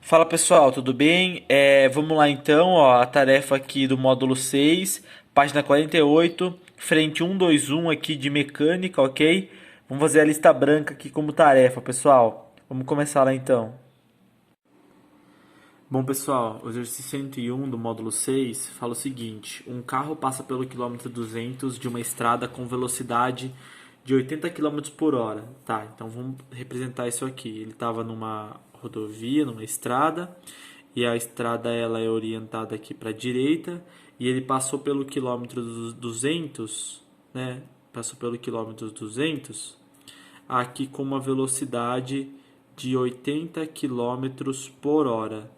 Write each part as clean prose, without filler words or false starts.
Fala pessoal, tudo bem? Vamos lá então, ó, a tarefa aqui do módulo 6, página 48, frente 121 aqui de mecânica, ok? Vamos fazer a lista branca aqui como tarefa, pessoal. Vamos começar lá então. Bom pessoal, o exercício 101 do módulo 6 fala o seguinte: um carro passa pelo quilômetro 200 de uma estrada com velocidade de 80 quilômetros por hora. Tá, então vamos representar isso aqui. Ele estava numa rodovia, numa estrada, e a estrada ela é orientada aqui para a direita, e ele passou pelo quilômetro 200, né? Passou pelo quilômetro 200 aqui com uma velocidade de 80 quilômetros por hora,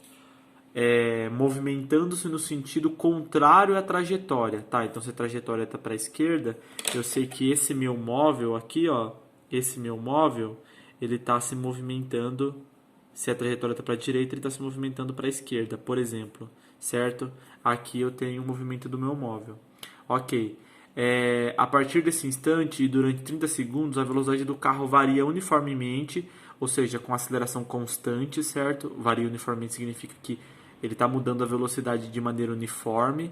movimentando-se no sentido contrário à trajetória, tá? Então se a trajetória está para a esquerda, eu sei que esse meu móvel aqui, ó, esse meu móvel, ele está se movimentando. Se a trajetória está para a direita, ele está se movimentando para a esquerda, por exemplo, certo? Aqui eu tenho o movimento do meu móvel. Ok. A partir desse instante e durante 30 segundos, a velocidade do carro varia uniformemente, ou seja, com aceleração constante, certo? Varia uniformemente significa que ele está mudando a velocidade de maneira uniforme.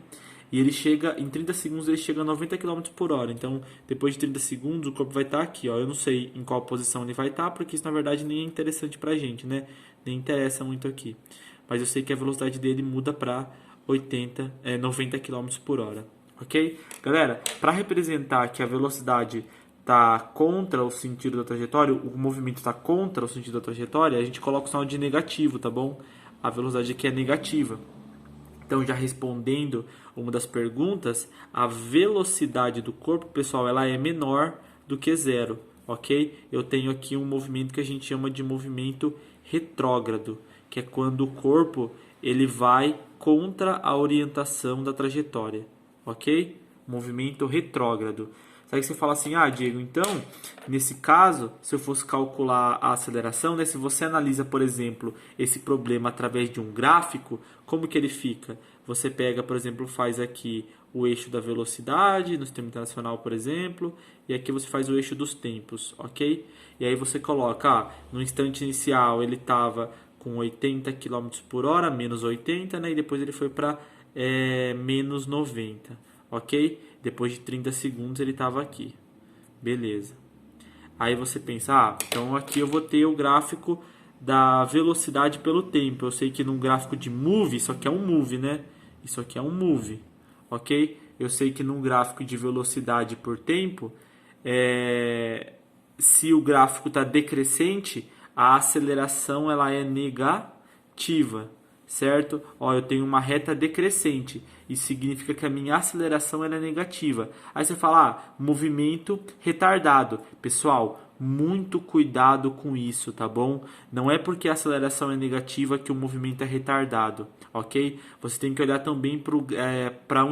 E ele chega, em 30 segundos, ele chega a 90 quilômetros por hora. Então, depois de 30 segundos, o corpo vai estar aqui. Ó. Eu não sei em qual posição ele vai estar, porque isso, na verdade, nem é interessante pra gente, né? Nem interessa muito aqui. Mas eu sei que a velocidade dele muda para 90 quilômetros por hora. Ok? Galera, para representar que a velocidade está contra o sentido da trajetória, o movimento está contra o sentido da trajetória, a gente coloca o sinal de negativo, tá bom? A velocidade aqui é negativa. Então, já respondendo uma das perguntas, a velocidade do corpo, pessoal, ela é menor do que zero, ok? Eu tenho aqui um movimento que a gente chama de movimento retrógrado, que é quando o corpo ele vai contra a orientação da trajetória, ok? Movimento retrógrado. Sabe que você fala assim, Diego, então, nesse caso, se eu fosse calcular a aceleração, né, se você analisa, por exemplo, esse problema através de um gráfico, como que ele fica? Você pega, por exemplo, faz aqui o eixo da velocidade, no sistema internacional, por exemplo, e aqui você faz o eixo dos tempos, ok? E aí você coloca, no instante inicial ele estava com 80 quilômetros por hora, menos 80, né, e depois ele foi para menos 90, ok? Depois de 30 segundos ele estava aqui. Beleza. Aí você pensa, então aqui eu vou ter o gráfico da velocidade pelo tempo. Eu sei que num gráfico de move, isso aqui é um move, né? Isso aqui é um move, ok? Eu sei que num gráfico de velocidade por tempo, se o gráfico está decrescente, a aceleração ela é negativa, certo? Ó, eu tenho uma reta decrescente. Isso significa que a minha aceleração ela é negativa. Aí você fala, movimento retardado. Pessoal, muito cuidado com isso, tá bom? Não é porque a aceleração é negativa que o movimento é retardado, ok? Você tem que olhar também para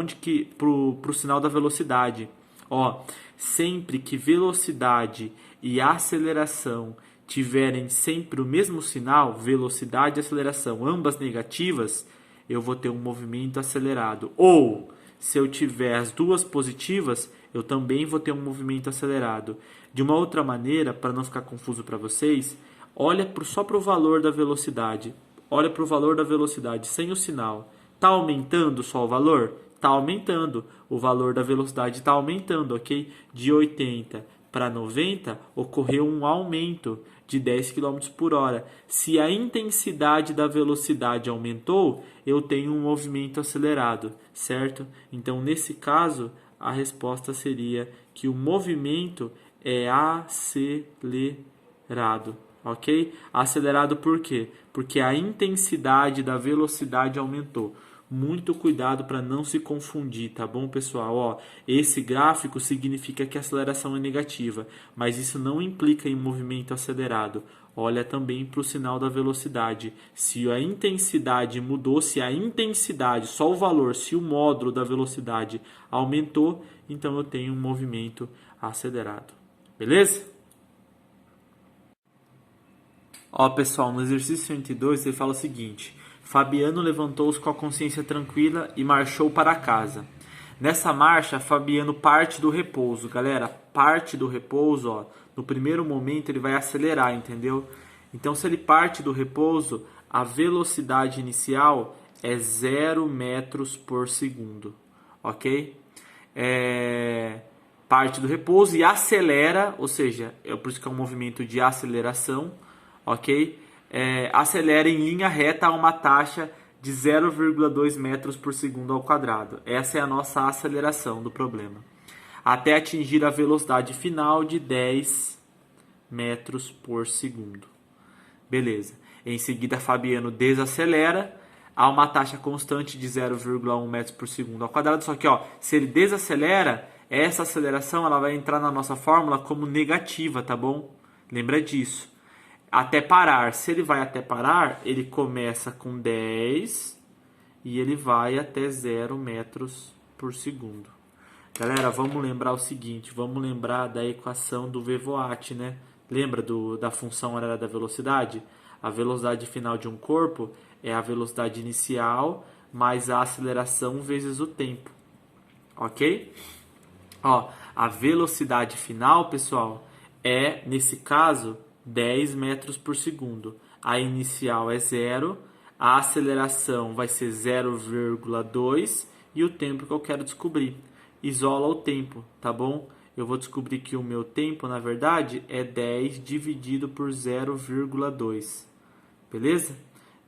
pro sinal da velocidade. Ó, sempre que velocidade e aceleração tiverem sempre o mesmo sinal, velocidade e aceleração, ambas negativas, eu vou ter um movimento acelerado. Ou, se eu tiver as duas positivas, eu também vou ter um movimento acelerado. De uma outra maneira, para não ficar confuso para vocês, olha só para o valor da velocidade. Olha para o valor da velocidade sem o sinal. Está aumentando só o valor? Está aumentando. O valor da velocidade está aumentando, ok? De 80 para 90 ocorreu um aumento de 10 quilômetros por hora. Se a intensidade da velocidade aumentou, eu tenho um movimento acelerado, certo? Então, nesse caso, a resposta seria que o movimento é acelerado, ok? Acelerado por quê? Porque a intensidade da velocidade aumentou. Muito cuidado para não se confundir, tá bom, pessoal? Ó, esse gráfico significa que a aceleração é negativa, mas isso não implica em movimento acelerado. Olha também para o sinal da velocidade. Se a intensidade mudou, se a intensidade, só o valor, se o módulo da velocidade aumentou, então eu tenho um movimento acelerado. Beleza? Ó, pessoal, no exercício 102 ele fala o seguinte: Fabiano levantou-se com a consciência tranquila e marchou para casa. Nessa marcha, Fabiano parte do repouso. Galera, parte do repouso, ó, no primeiro momento ele vai acelerar, entendeu? Então, se ele parte do repouso, a velocidade inicial é 0 metros por segundo, ok? Parte do repouso e acelera, ou seja, é por isso que é um movimento de aceleração, ok? Acelera em linha reta a uma taxa de 0,2 metros por segundo ao quadrado. Essa é a nossa aceleração do problema. Até atingir a velocidade final de 10 metros por segundo. Beleza. Em seguida, Fabiano desacelera a uma taxa constante de 0,1 metros por segundo ao quadrado. Só que, se ele desacelera, essa aceleração ela vai entrar na nossa fórmula como negativa, tá bom? Lembra disso. Até parar. Se ele vai até parar, ele começa com 10 e ele vai até 0 metros por segundo. Galera, vamos lembrar o seguinte, vamos lembrar da equação do Voigt, né? Lembra da função horária da velocidade? A velocidade final de um corpo é a velocidade inicial mais a aceleração vezes o tempo, ok? A velocidade final, pessoal, é, nesse caso, 10 metros por segundo. A inicial é 0, a aceleração vai ser 0,2 e o tempo que eu quero descobrir. Isola o tempo, tá bom? Eu vou descobrir que o meu tempo, na verdade, é 10 dividido por 0,2. Beleza?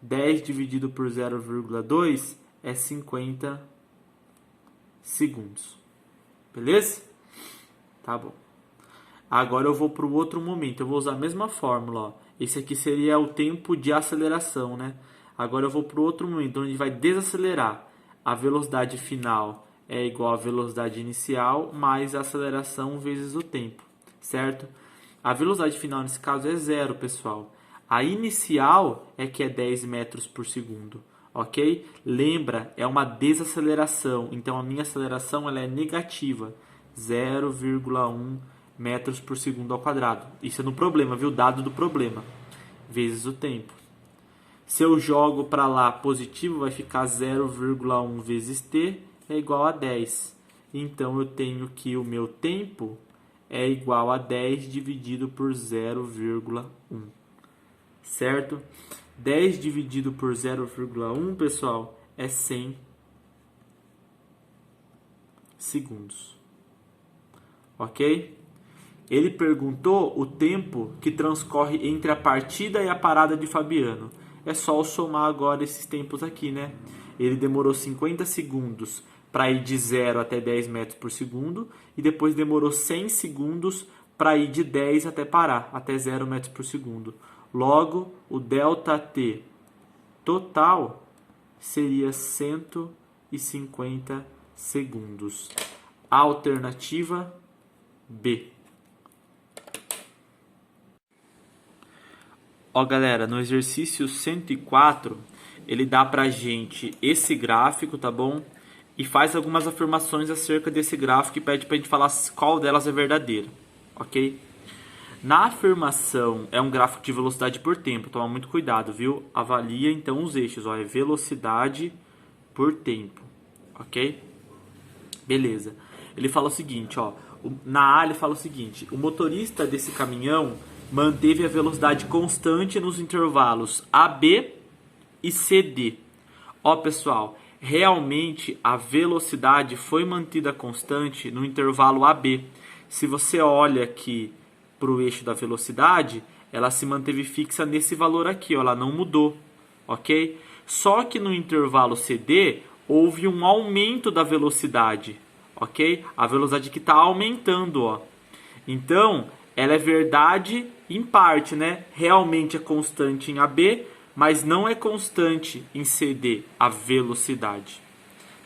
10 dividido por 0,2 é 50 segundos. Beleza? Tá bom. Agora eu vou para o outro momento. Eu vou usar a mesma fórmula. Esse aqui seria o tempo de aceleração, né? Agora eu vou para o outro momento, onde vai desacelerar. A velocidade final é igual à velocidade inicial mais a aceleração vezes o tempo, certo? A velocidade final nesse caso é 0, pessoal. A inicial é que é 10 metros por segundo, ok? Lembra, é uma desaceleração, então a minha aceleração ela é negativa, 0,1 metros por segundo ao quadrado. Isso é no problema, viu? Dado do problema, vezes o tempo. Se eu jogo para lá positivo, vai ficar 0,1 vezes t é igual a 10. Então, eu tenho que o meu tempo é igual a 10 dividido por 0,1. Certo? 10 dividido por 0,1, pessoal, é 100 segundos. Ok? Ele perguntou o tempo que transcorre entre a partida e a parada de Fabiano. É só eu somar agora esses tempos aqui, né? Ele demorou 50 segundos para ir de 0 até 10 metros por segundo e depois demorou 100 segundos para ir de 10 até parar, até 0 metros por segundo. Logo, o ΔT total seria 150 segundos. Alternativa B. Galera, no exercício 104, ele dá pra gente esse gráfico, tá bom? E faz algumas afirmações acerca desse gráfico e pede pra gente falar qual delas é verdadeira, ok? Na afirmação, é um gráfico de velocidade por tempo, toma muito cuidado, viu? Avalia então os eixos, é velocidade por tempo, ok? Beleza. Ele fala o seguinte, na A ele fala o seguinte, o motorista desse caminhão manteve a velocidade constante nos intervalos AB e CD. Pessoal, realmente a velocidade foi mantida constante no intervalo AB. Se você olha aqui para o eixo da velocidade, ela se manteve fixa nesse valor aqui, ela não mudou, ok? Só que no intervalo CD houve um aumento da velocidade, ok? A velocidade que está aumentando, Então, ela é verdade em parte, né? Realmente é constante em AB, mas não é constante em CD, a velocidade.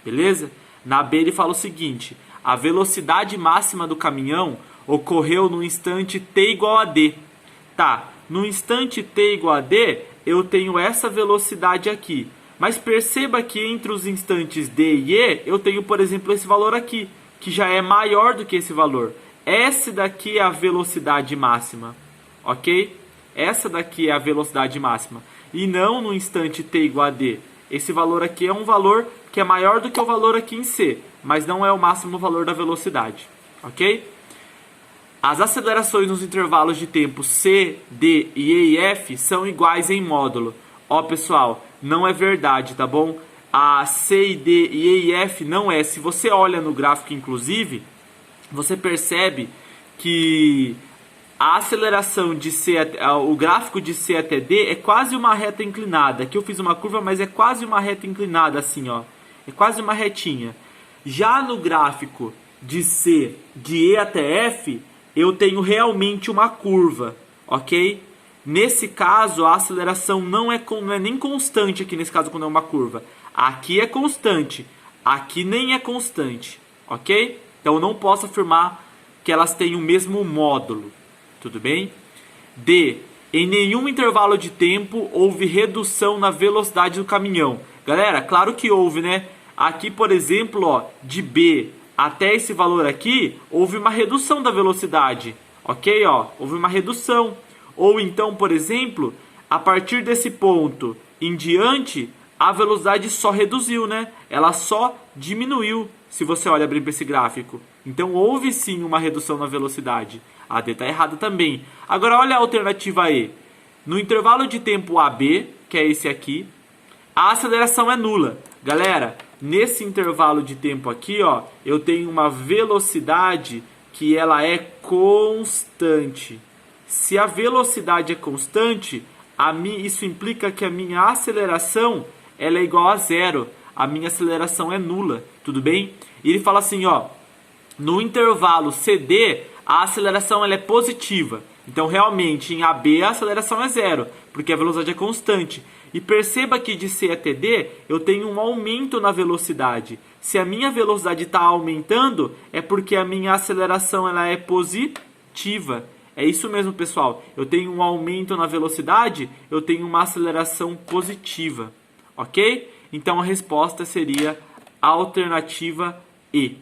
Beleza? Na B ele fala o seguinte, a velocidade máxima do caminhão ocorreu no instante t igual a d. Tá, no instante t igual a d, eu tenho essa velocidade aqui. Mas perceba que entre os instantes d e e, eu tenho, por exemplo, esse valor aqui, que já é maior do que esse valor. Essa daqui é a velocidade máxima, ok? Essa daqui é a velocidade máxima. E não no instante t igual a d. Esse valor aqui é um valor que é maior do que o valor aqui em C, mas não é o máximo valor da velocidade, ok? As acelerações nos intervalos de tempo C, D e E e F são iguais em módulo. Ó, pessoal, não é verdade, tá bom? A C, D e E e F não é. Se você olha no gráfico, inclusive, você percebe que a aceleração de C, o gráfico de C até D é quase uma reta inclinada. Aqui eu fiz uma curva, mas é quase uma reta inclinada, assim, ó. É quase uma retinha. Já no gráfico de C, de E até F, eu tenho realmente uma curva, ok? Nesse caso, a aceleração não é nem constante aqui, nesse caso, quando é uma curva. Aqui é constante, aqui nem é constante, ok? Então, eu não posso afirmar que elas têm o mesmo módulo, tudo bem? D. Em nenhum intervalo de tempo houve redução na velocidade do caminhão. Galera, claro que houve, né? Aqui, por exemplo, ó, de B até esse valor aqui, houve uma redução da velocidade, ok? Ó, houve uma redução. Ou então, por exemplo, a partir desse ponto em diante, a velocidade só reduziu, né? Ela só diminuiu, se você olha bem para esse gráfico. Então, houve sim uma redução na velocidade. A D está errada também. Agora, olha a alternativa E. No intervalo de tempo AB, que é esse aqui, a aceleração é nula. Galera, nesse intervalo de tempo aqui, ó, eu tenho uma velocidade que ela é constante. Se a velocidade é constante, isso implica que a minha aceleração ela é igual a zero. A minha aceleração é nula, tudo bem? E ele fala assim, ó, no intervalo CD, a aceleração ela é positiva. Então, realmente, em AB a aceleração é zero, porque a velocidade é constante. E perceba que de C até D, eu tenho um aumento na velocidade. Se a minha velocidade está aumentando, é porque a minha aceleração ela é positiva. É isso mesmo, pessoal. Eu tenho um aumento na velocidade, eu tenho uma aceleração positiva. Ok? Então, a resposta seria a alternativa E.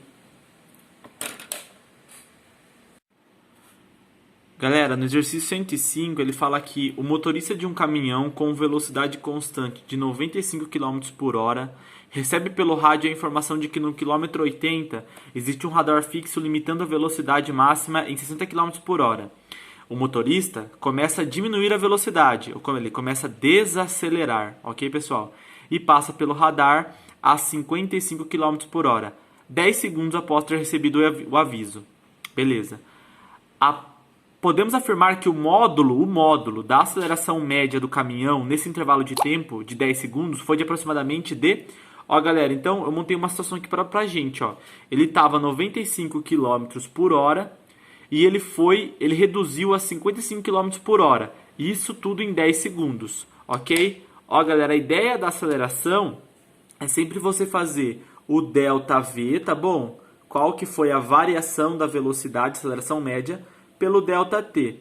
Galera, no exercício 105 ele fala que o motorista de um caminhão com velocidade constante de 95 km por hora recebe pelo rádio a informação de que no quilômetro 80 existe um radar fixo limitando a velocidade máxima em 60 km por hora. O motorista começa a diminuir a velocidade, ou ele começa a desacelerar, ok, pessoal? E passa pelo radar a 55 km por hora, 10 segundos após ter recebido o aviso. Beleza. Podemos afirmar que o módulo da aceleração média do caminhão nesse intervalo de tempo de 10 segundos foi de aproximadamente de... Ó, galera, então eu montei uma situação aqui pra gente, ó. Ele estava 95 km por hora e ele reduziu a 55 km por hora. Isso tudo em 10 segundos, ok? Ó, galera, a ideia da aceleração é sempre você fazer o ΔV, tá bom? Qual que foi a variação da velocidade, aceleração média, pelo ΔT.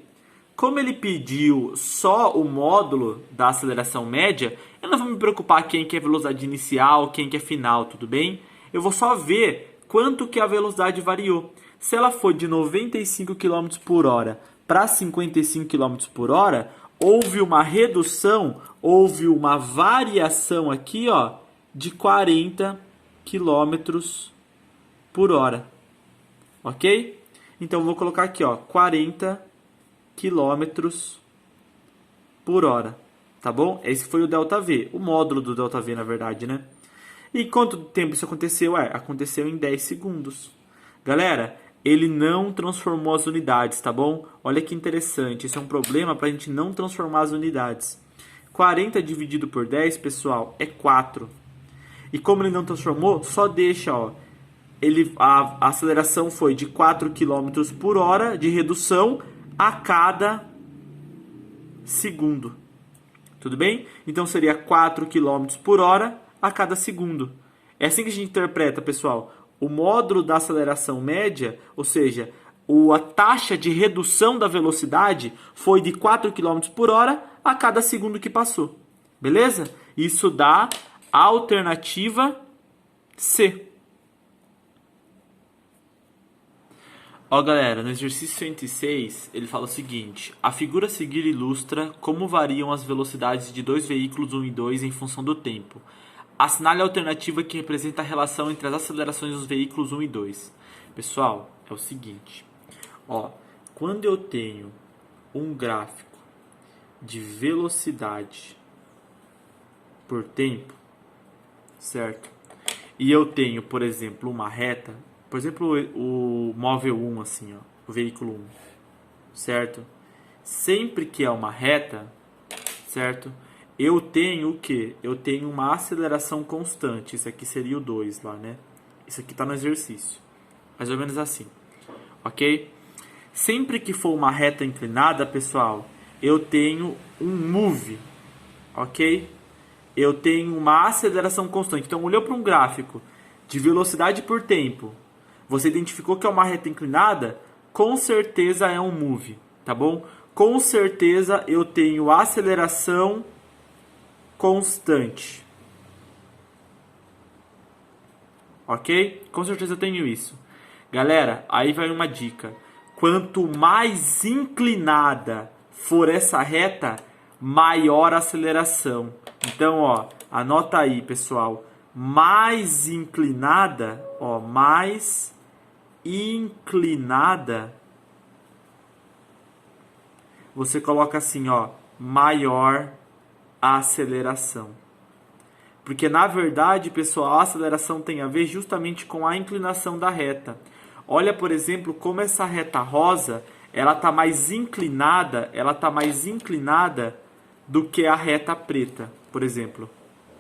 Como ele pediu só o módulo da aceleração média, eu não vou me preocupar quem que é velocidade inicial, quem que é final, tudo bem? Eu vou só ver quanto que a velocidade variou. Se ela for de 95 km por hora para 55 km por hora, houve uma redução, houve uma variação aqui, ó, de 40 km por hora. Ok? Então, eu vou colocar aqui, ó, 40 km por hora, tá bom? Esse foi o ΔV, o módulo do ΔV, na verdade, né? E quanto tempo isso aconteceu? Aconteceu em 10 segundos. Galera, ele não transformou as unidades, tá bom? Olha que interessante, isso é um problema para a gente não transformar as unidades. 40 dividido por 10, pessoal, é 4. E como ele não transformou, só deixa, ó, a aceleração foi de 4 km por hora de redução a cada segundo. Tudo bem? Então seria 4 km por hora a cada segundo. É assim que a gente interpreta, pessoal. O módulo da aceleração média, ou seja, a taxa de redução da velocidade foi de 4 km por hora a cada segundo que passou. Beleza? Isso dá a alternativa C. Ó, galera, no exercício 106, ele fala o seguinte: a figura a seguir ilustra como variam as velocidades de dois veículos 1 e 2 em função do tempo. Assinale a alternativa que representa a relação entre as acelerações dos veículos 1 e 2. Pessoal, é o seguinte, ó, quando eu tenho um gráfico de velocidade por tempo, certo? E eu tenho, por exemplo, uma reta, por exemplo, o móvel 1, assim, ó, o veículo 1, certo? Sempre que é uma reta, certo? Eu tenho o quê? Eu tenho uma aceleração constante. Isso aqui seria o 2 lá, né? Isso aqui está no exercício. Mais ou menos assim, ok? Sempre que for uma reta inclinada, pessoal, eu tenho um move, ok? Eu tenho uma aceleração constante. Então, olhou para um gráfico de velocidade por tempo, você identificou que é uma reta inclinada, com certeza é um move, tá bom? Com certeza eu tenho aceleração constante. Ok? Com certeza eu tenho isso. Galera, aí vai uma dica. Quanto mais inclinada for essa reta, maior a aceleração. Então, ó, anota aí, pessoal. Mais inclinada, ó, mais inclinada, você coloca assim, ó, maior a aceleração. Porque, na verdade, pessoal, a aceleração tem a ver justamente com a inclinação da reta. Olha, por exemplo, como essa reta rosa, ela está mais inclinada, do que a reta preta, por exemplo.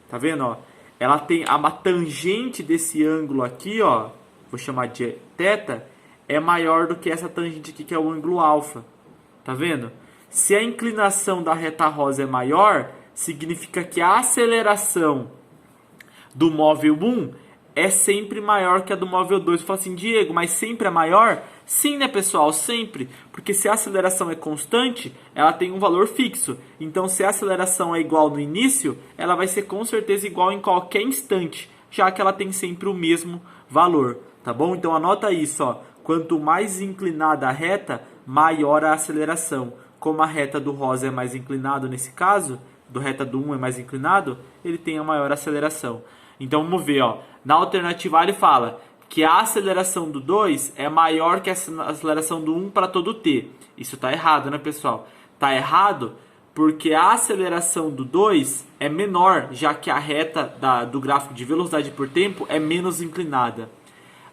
Tá vendo, ó? Ela tem uma tangente desse ângulo aqui, ó, vou chamar de θ, é maior do que essa tangente aqui, que é o ângulo alfa. Tá vendo? Se a inclinação da reta rosa é maior, significa que a aceleração do móvel 1 é sempre maior que a do móvel 2. Você fala assim, Diego, mas sempre é maior? Sim, né, pessoal? Sempre. Porque se a aceleração é constante, ela tem um valor fixo. Então, se a aceleração é igual no início, ela vai ser com certeza igual em qualquer instante, já que ela tem sempre o mesmo valor. Tá bom? Então, anota isso, ó. Quanto mais inclinada a reta, maior a aceleração. Como a reta do rosa é mais inclinado nesse caso, do reta do 1 é mais inclinado, ele tem a maior aceleração. Então vamos ver, ó. Na alternativa A ele fala que a aceleração do 2 é maior que a aceleração do 1 para todo t. Isso está errado, né, pessoal? Está errado porque a aceleração do 2 é menor, já que a reta do gráfico de velocidade por tempo é menos inclinada.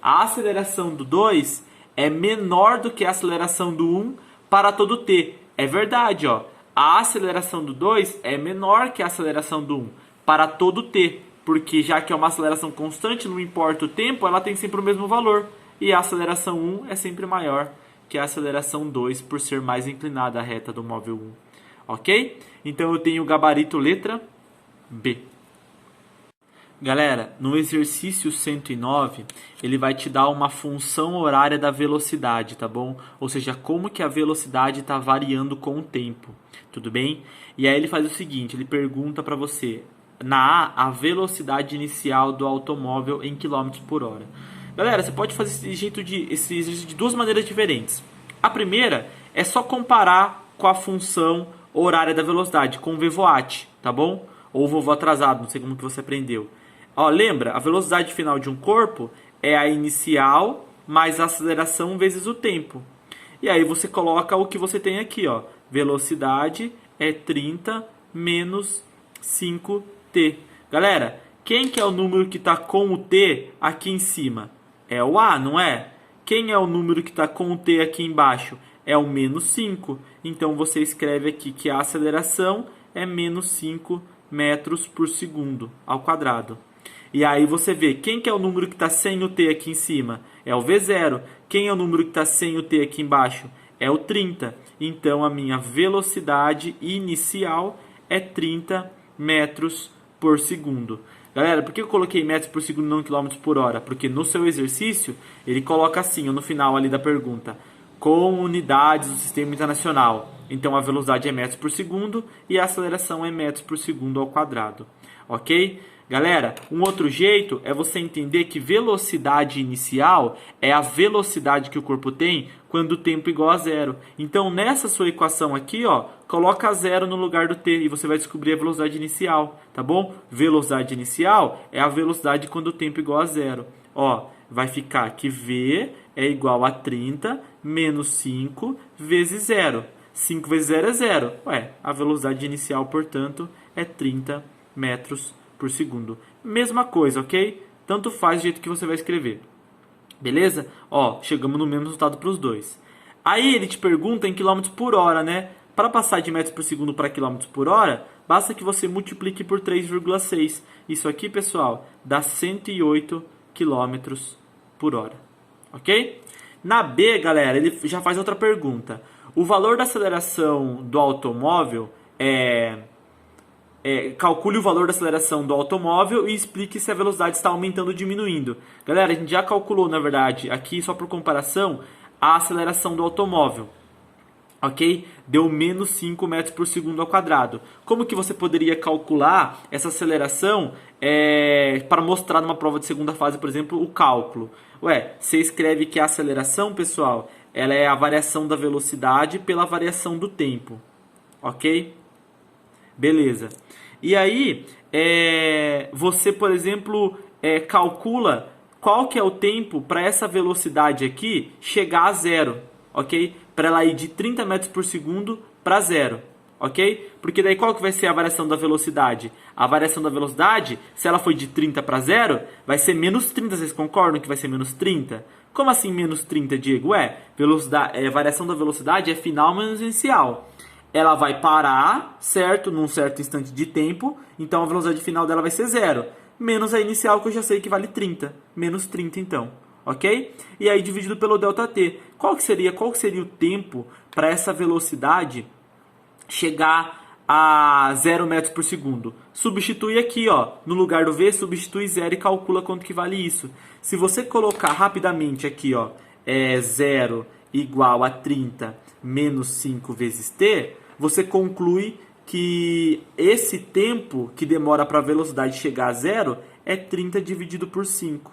A aceleração do 2 é menor do que a aceleração do 1 para todo t. É verdade, ó. A aceleração do 2 é menor que a aceleração do 1 para todo t, porque já que é uma aceleração constante, não importa o tempo, ela tem sempre o mesmo valor. E a aceleração 1 é sempre maior que a aceleração 2, por ser mais inclinada a reta do móvel 1. Ok? Então eu tenho o gabarito letra B. Galera, no exercício 109, ele vai te dar uma função horária da velocidade, tá bom? Ou seja, como que a velocidade está variando com o tempo, tudo bem? E aí ele faz o seguinte, ele pergunta para você, na A, a velocidade inicial do automóvel em km por hora. Galera, você pode fazer esse exercício de duas maneiras diferentes. A primeira é só comparar com a função horária da velocidade, com o VVAT, tá bom? Ou o vovô atrasado, não sei como que você aprendeu. Ó, lembra, a velocidade final de um corpo é a inicial mais a aceleração vezes o tempo. E aí você coloca o que você tem aqui, ó. Velocidade é 30 menos 5t. Galera, quem que é o número que está com o t aqui em cima? É o A, não é? Quem é o número que está com o t aqui embaixo? É o menos 5. Então você escreve aqui que a aceleração é menos 5 metros por segundo ao quadrado. E aí você vê, quem que é o número que está sem o t aqui em cima? É o V0. Quem é o número que está sem o t aqui embaixo? É o 30. Então a minha velocidade inicial é 30 metros por segundo. Galera, por que eu coloquei metros por segundo e não quilômetros por hora? Porque no seu exercício, ele coloca assim, no final ali da pergunta, com unidades do sistema internacional. Então a velocidade é metros por segundo e a aceleração é metros por segundo ao quadrado. Ok? Galera, um outro jeito é você entender que velocidade inicial é a velocidade que o corpo tem quando o tempo é igual a zero. Então, nessa sua equação aqui, ó, coloca zero no lugar do t e você vai descobrir a velocidade inicial, tá bom? Velocidade inicial é a velocidade quando o tempo é igual a zero. Ó, vai ficar que v é igual a 30 menos 5 vezes zero. 5 vezes 0 é zero. Ué, a velocidade inicial, portanto, é 30 metros por segundo. Mesma coisa, ok? Tanto faz o jeito que você vai escrever. Beleza? Ó, chegamos no mesmo resultado para os dois. Aí ele te pergunta em quilômetros por hora, né? Para passar de metros por segundo para quilômetros por hora, basta que você multiplique por 3,6. Isso aqui, pessoal, dá 108 quilômetros por hora. Ok? Na B, galera, ele já faz outra pergunta. O valor da aceleração do automóvel calcule o valor da aceleração do automóvel e explique se a velocidade está aumentando ou diminuindo. Galera, a gente já calculou, na verdade, aqui só por comparação, a aceleração do automóvel. Ok? Deu menos 5 metros por segundo ao quadrado. Como que você poderia calcular essa aceleração para mostrar numa prova de segunda fase, por exemplo, o cálculo? Ué, você escreve que a aceleração, pessoal, ela é a variação da velocidade pela variação do tempo. Ok? Beleza. E aí, você, por exemplo, calcula qual que é o tempo para essa velocidade aqui chegar a zero, ok? Para ela ir de 30 metros por segundo para zero, ok? Porque daí qual que vai ser a variação da velocidade? A variação da velocidade, se ela for de 30 para zero, vai ser menos 30, vocês concordam que vai ser menos 30? Como assim menos 30, Diego? Variação da velocidade é final menos inicial. Ela vai parar, certo? Num certo instante de tempo. Então a velocidade final dela vai ser zero. Menos a inicial, que eu já sei que vale 30. Menos 30, então. Ok? E aí dividido pelo ΔT. Qual que seria o tempo para essa velocidade chegar a 0 metros por segundo? Substitui aqui, ó. No lugar do V, substitui 0 e calcula quanto que vale isso. Se você colocar rapidamente aqui, ó, 0 igual a 30 menos 5 vezes t, você conclui que esse tempo que demora para a velocidade chegar a zero é 30 dividido por 5.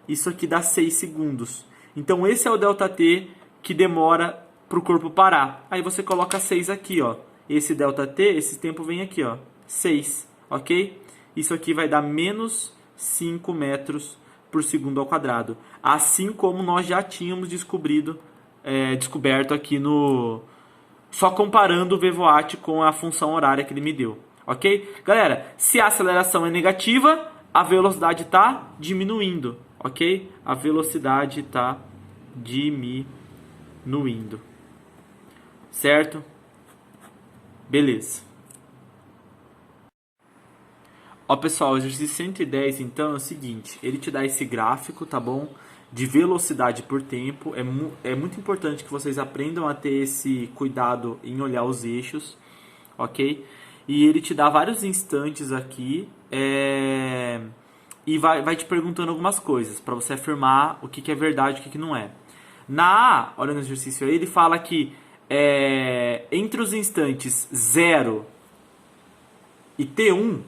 Isso aqui dá 6 segundos. Então esse é o ΔT que demora para o corpo parar. Aí você coloca 6 aqui, ó. Esse ΔT, esse tempo vem aqui, ó. 6, ok? Isso aqui vai dar menos 5 metros por segundo ao quadrado. Assim como nós já tínhamos descoberto aqui só comparando o VVOAT com a função horária que ele me deu, ok? Galera, se a aceleração é negativa, a velocidade está diminuindo, ok? A velocidade está diminuindo, certo? Beleza. Ó, pessoal, o exercício 110, então, é o seguinte. Ele te dá esse gráfico, tá bom? De velocidade por tempo. É muito importante que vocês aprendam a ter esse cuidado em olhar os eixos, ok? E ele te dá vários instantes aqui e vai te perguntando algumas coisas para você afirmar o que é verdade e o que não é. Na A, olha no exercício aí, ele fala que entre os instantes 0 e T1,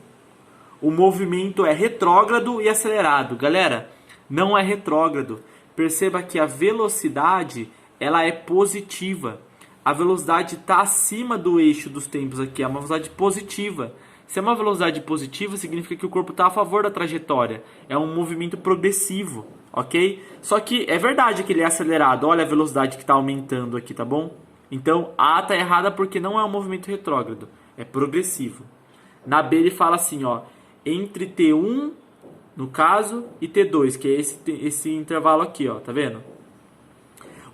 o movimento é retrógrado e acelerado. Galera, não é retrógrado. Perceba que a velocidade ela é positiva. A velocidade está acima do eixo dos tempos aqui. É uma velocidade positiva. Se é uma velocidade positiva, significa que o corpo está a favor da trajetória. É um movimento progressivo, ok? Só que é verdade que ele é acelerado. Olha a velocidade que está aumentando aqui, tá bom? Então, A está errada porque não é um movimento retrógrado. É progressivo. Na B ele fala assim, ó. Entre T1, no caso, e T2, que é esse intervalo aqui, ó, tá vendo?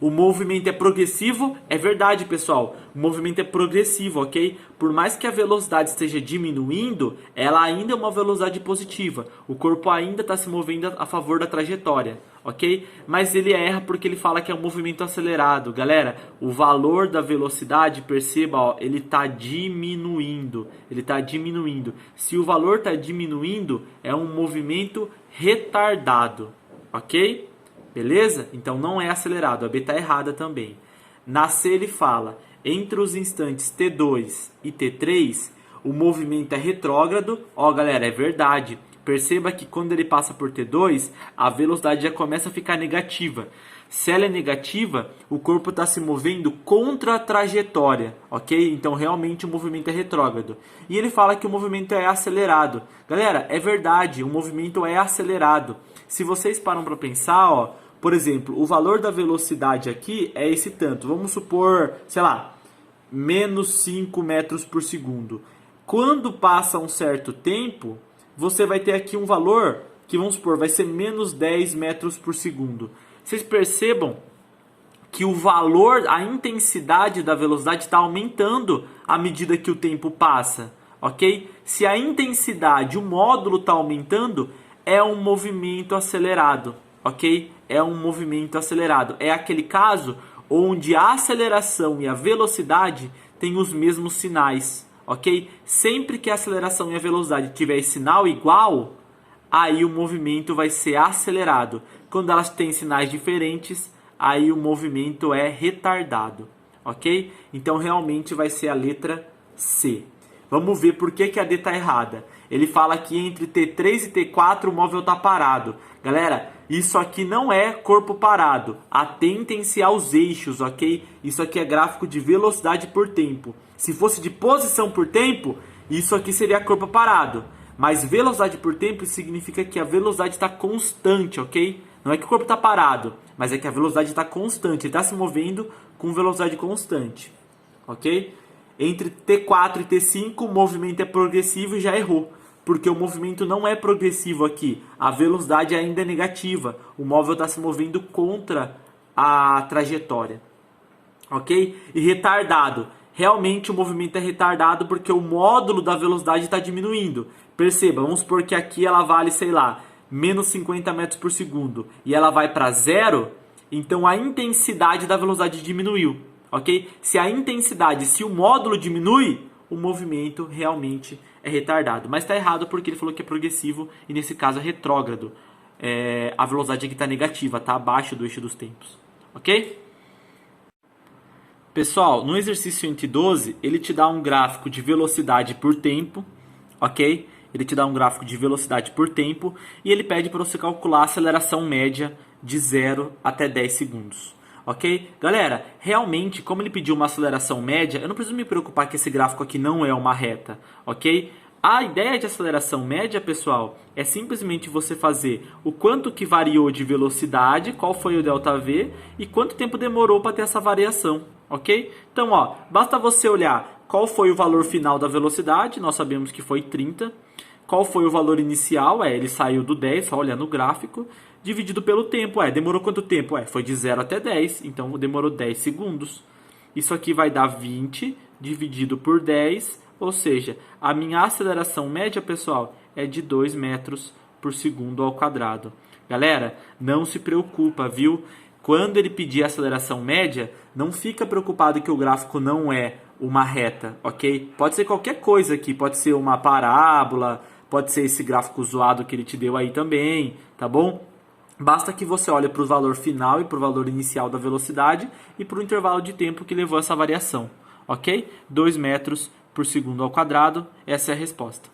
O movimento é progressivo, é verdade, pessoal. O movimento é progressivo, ok? Por mais que a velocidade esteja diminuindo, ela ainda é uma velocidade positiva. O corpo ainda está se movendo a favor da trajetória, ok? Mas ele erra porque ele fala que é um movimento acelerado. Galera, o valor da velocidade, perceba, ó, ele está diminuindo. Ele está diminuindo. Se o valor está diminuindo, é um movimento retardado, ok? Beleza? Então não é acelerado. A B está errada também. Na C ele fala, entre os instantes T2 e T3, o movimento é retrógrado. Ó, galera, é verdade. Perceba que quando ele passa por T2, a velocidade já começa a ficar negativa. Se ela é negativa, o corpo está se movendo contra a trajetória, ok? Então realmente o movimento é retrógrado. E ele fala que o movimento é acelerado. Galera, é verdade, o movimento é acelerado. Se vocês param para pensar, ó, por exemplo, o valor da velocidade aqui é esse tanto. Vamos supor, sei lá, menos 5 metros por segundo. Quando passa um certo tempo, você vai ter aqui um valor que, vamos supor, vai ser menos 10 metros por segundo. Vocês percebam que o valor, a intensidade da velocidade está aumentando à medida que o tempo passa, ok? Se a intensidade, o módulo está aumentando, é um movimento acelerado, ok? É um movimento acelerado. É aquele caso onde a aceleração e a velocidade têm os mesmos sinais, ok? Sempre que a aceleração e a velocidade tiverem sinal igual, aí o movimento vai ser acelerado. Quando elas têm sinais diferentes, aí o movimento é retardado, ok? Então realmente vai ser a letra C. Vamos ver por que a D está errada. Ele fala que entre T3 e T4 o móvel está parado. Galera, isso aqui não é corpo parado. Atentem-se aos eixos, ok? Isso aqui é gráfico de velocidade por tempo. Se fosse de posição por tempo, isso aqui seria corpo parado. Mas velocidade por tempo significa que a velocidade está constante, ok? Não é que o corpo está parado, mas é que a velocidade está constante. Ele está se movendo com velocidade constante, ok? Entre T4 e T5 o movimento é progressivo e já errou. Porque o movimento não é progressivo aqui. A velocidade ainda é negativa. O móvel está se movendo contra a trajetória, ok? E retardado. Realmente o movimento é retardado porque o módulo da velocidade está diminuindo. Perceba, vamos supor que aqui ela vale, sei lá, menos 50 metros por segundo. E ela vai para zero, então a intensidade da velocidade diminuiu, ok? Se a intensidade, se o módulo diminui, o movimento realmente é retardado. Mas está errado porque ele falou que é progressivo e nesse caso é retrógrado. A velocidade aqui está negativa, está abaixo do eixo dos tempos, ok? Pessoal, no exercício 112, ele te dá um gráfico de velocidade por tempo, ok? Ele te dá um gráfico de velocidade por tempo e ele pede para você calcular a aceleração média de 0 até 10 segundos, ok? Galera, realmente, como ele pediu uma aceleração média, eu não preciso me preocupar que esse gráfico aqui não é uma reta, ok? A ideia de aceleração média, pessoal, é simplesmente você fazer o quanto que variou de velocidade, qual foi o ΔV e quanto tempo demorou para ter essa variação, ok? Então, ó, basta você olhar qual foi o valor final da velocidade, nós sabemos que foi 30. Qual foi o valor inicial? Ele saiu do 10, só olhando o gráfico, dividido pelo tempo. Demorou quanto tempo? Foi de 0 até 10, então demorou 10 segundos. Isso aqui vai dar 20 dividido por 10, ou seja, a minha aceleração média, pessoal, é de 2 metros por segundo ao quadrado. Galera, não se preocupa, viu? Quando ele pedir a aceleração média, não fica preocupado que o gráfico não é uma reta, ok? Pode ser qualquer coisa aqui, pode ser uma parábola, pode ser esse gráfico zoado que ele te deu aí também, tá bom? Basta que você olhe para o valor final e para o valor inicial da velocidade e para o intervalo de tempo que levou essa variação, ok? 2 metros por segundo ao quadrado, essa é a resposta.